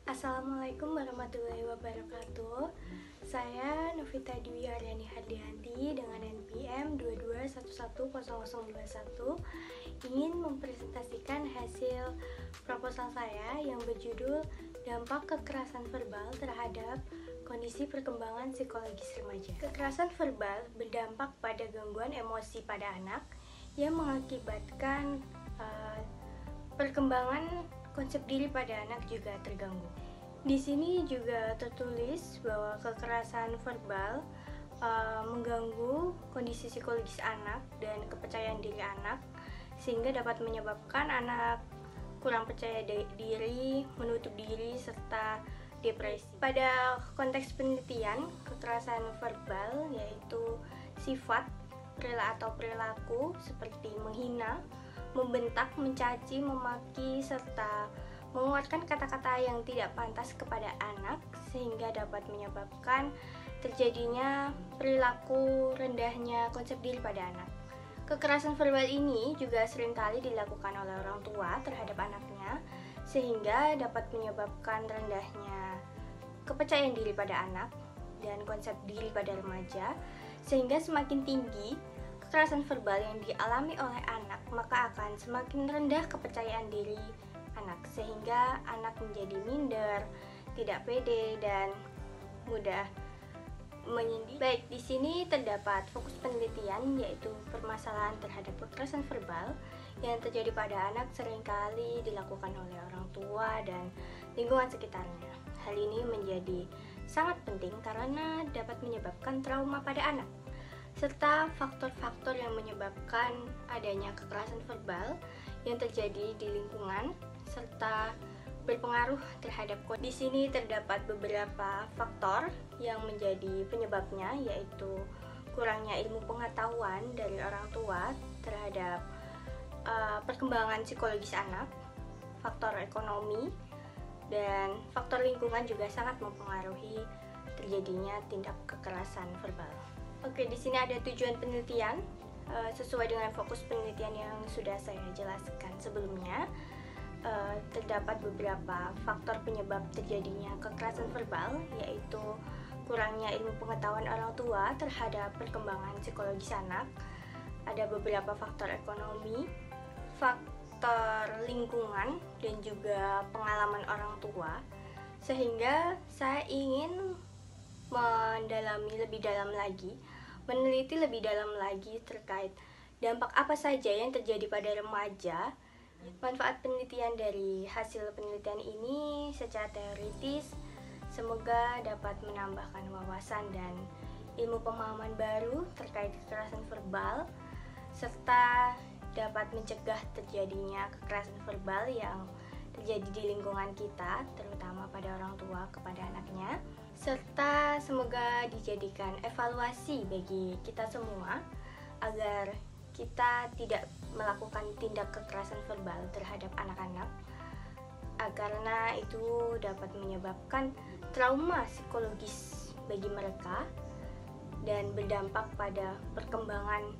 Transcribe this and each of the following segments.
Assalamualaikum warahmatullahi wabarakatuh. Saya Novita Dwi Aryani Hardianti dengan NPM 22110021 ingin mempresentasikan hasil proposal saya yang berjudul Dampak Kekerasan Verbal Terhadap Kondisi Perkembangan Psikologis Remaja. Kekerasan verbal berdampak pada gangguan emosi pada anak yang mengakibatkan perkembangan konsep diri pada anak juga terganggu. Di sini juga tertulis bahwa kekerasan verbal mengganggu kondisi psikologis anak dan kepercayaan diri anak, sehingga dapat menyebabkan anak kurang percaya diri, menutup diri, serta depresi. Pada konteks penelitian, kekerasan verbal yaitu sifat, perilaku seperti menghina, membentak, mencaci, memaki, serta mengeluarkan kata-kata yang tidak pantas kepada anak, sehingga dapat menyebabkan terjadinya perilaku rendahnya konsep diri pada anak. Kekerasan verbal ini juga seringkali dilakukan oleh orang tua terhadap anaknya, sehingga dapat menyebabkan rendahnya kepercayaan diri pada anak dan konsep diri pada remaja, sehingga semakin tinggi kekerasan verbal yang dialami oleh anak, maka akan semakin rendah kepercayaan diri anak, sehingga anak menjadi minder, tidak pede, dan mudah menyendiri. Baik, di sini terdapat fokus penelitian yaitu permasalahan terhadap kekerasan verbal yang terjadi pada anak seringkali dilakukan oleh orang tua dan lingkungan sekitarnya. Hal ini menjadi sangat penting karena dapat menyebabkan trauma pada anak, serta faktor-faktor yang menyebabkan adanya kekerasan verbal yang terjadi di lingkungan serta berpengaruh terhadap kondisi. Di sini terdapat beberapa faktor yang menjadi penyebabnya, yaitu kurangnya ilmu pengetahuan dari orang tua terhadap perkembangan psikologis anak, faktor ekonomi, dan faktor lingkungan juga sangat mempengaruhi terjadinya tindak kekerasan verbal. Oke, di sini ada tujuan penelitian sesuai dengan fokus penelitian yang sudah saya jelaskan sebelumnya. Terdapat beberapa faktor penyebab terjadinya kekerasan verbal, yaitu kurangnya ilmu pengetahuan orang tua terhadap perkembangan psikologis anak. Ada beberapa faktor ekonomi, faktor lingkungan, dan juga pengalaman orang tua, sehingga saya ingin meneliti lebih dalam lagi terkait dampak apa saja yang terjadi pada remaja. Manfaat penelitian dari hasil penelitian ini secara teoritis semoga dapat menambahkan wawasan dan ilmu pemahaman baru terkait kekerasan verbal, serta dapat mencegah terjadinya kekerasan verbal yang terjadi di lingkungan kita, terutama pada orang tua kepada anaknya, serta semoga dijadikan evaluasi bagi kita semua agar kita tidak melakukan tindak kekerasan verbal terhadap anak-anak, karena itu dapat menyebabkan trauma psikologis bagi mereka dan berdampak pada perkembangan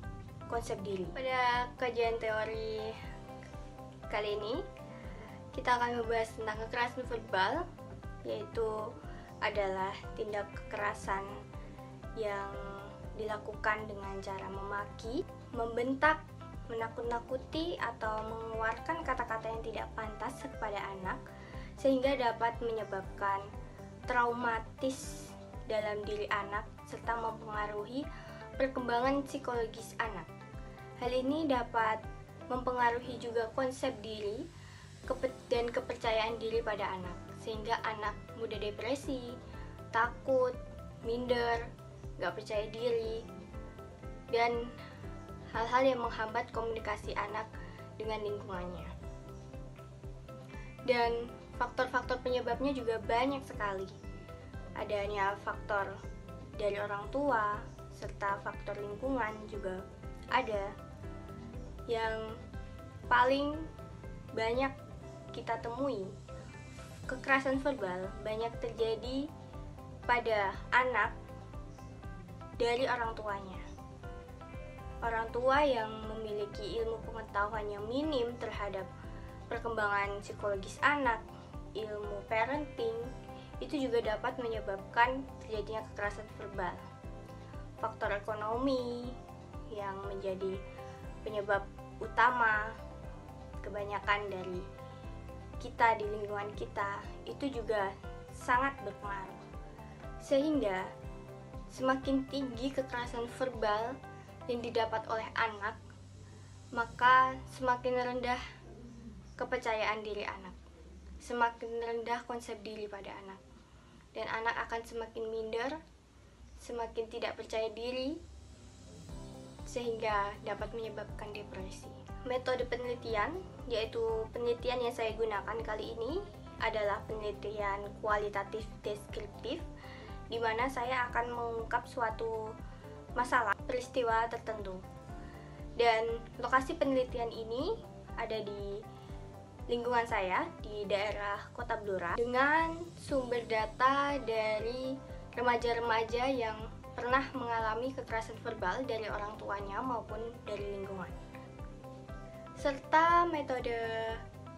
konsep diri. Pada kajian teori kali ini kita akan membahas tentang kekerasan verbal, yaitu adalah tindak kekerasan yang dilakukan dengan cara memaki, membentak, menakut-nakuti, atau mengeluarkan kata-kata yang tidak pantas kepada anak, sehingga dapat menyebabkan traumatis dalam diri anak serta mempengaruhi perkembangan psikologis anak. Hal ini dapat mempengaruhi juga konsep diri dan kepercayaan diri pada anak, sehingga anak mudah depresi, takut, minder, gak percaya diri, dan hal-hal yang menghambat komunikasi anak dengan lingkungannya. Dan faktor-faktor penyebabnya juga banyak sekali. Adanya faktor dari orang tua serta faktor lingkungan juga ada. Yang paling banyak kita temui, kekerasan verbal banyak terjadi pada anak dari orang tuanya. Orang tua yang memiliki ilmu pengetahuan yang minim terhadap perkembangan psikologis anak, ilmu parenting, itu juga dapat menyebabkan terjadinya kekerasan verbal. Faktor ekonomi yang menjadi penyebab utama kebanyakan dari kita di lingkungan kita itu juga sangat berpengaruh. Sehingga semakin tinggi kekerasan verbal yang didapat oleh anak, maka semakin rendah kepercayaan diri anak, semakin rendah konsep diri pada anak, dan anak akan semakin minder, semakin tidak percaya diri, sehingga dapat menyebabkan depresi. Metode penelitian, yaitu penelitian yang saya gunakan kali ini adalah penelitian kualitatif deskriptif, di mana saya akan mengungkap suatu masalah peristiwa tertentu. Dan lokasi penelitian ini ada di lingkungan saya di daerah Kota Blora dengan sumber data dari remaja-remaja yang pernah mengalami kekerasan verbal dari orang tuanya maupun dari lingkungan. Serta metode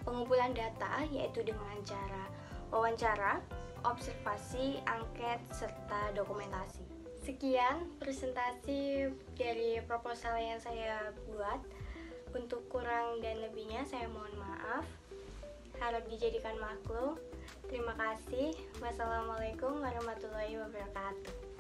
pengumpulan data yaitu dengan cara wawancara, observasi, angket, serta dokumentasi. Sekian presentasi dari proposal yang saya buat. Untuk kurang dan lebihnya saya mohon maaf. Harap dijadikan maklum. Terima kasih. Wassalamualaikum warahmatullahi wabarakatuh.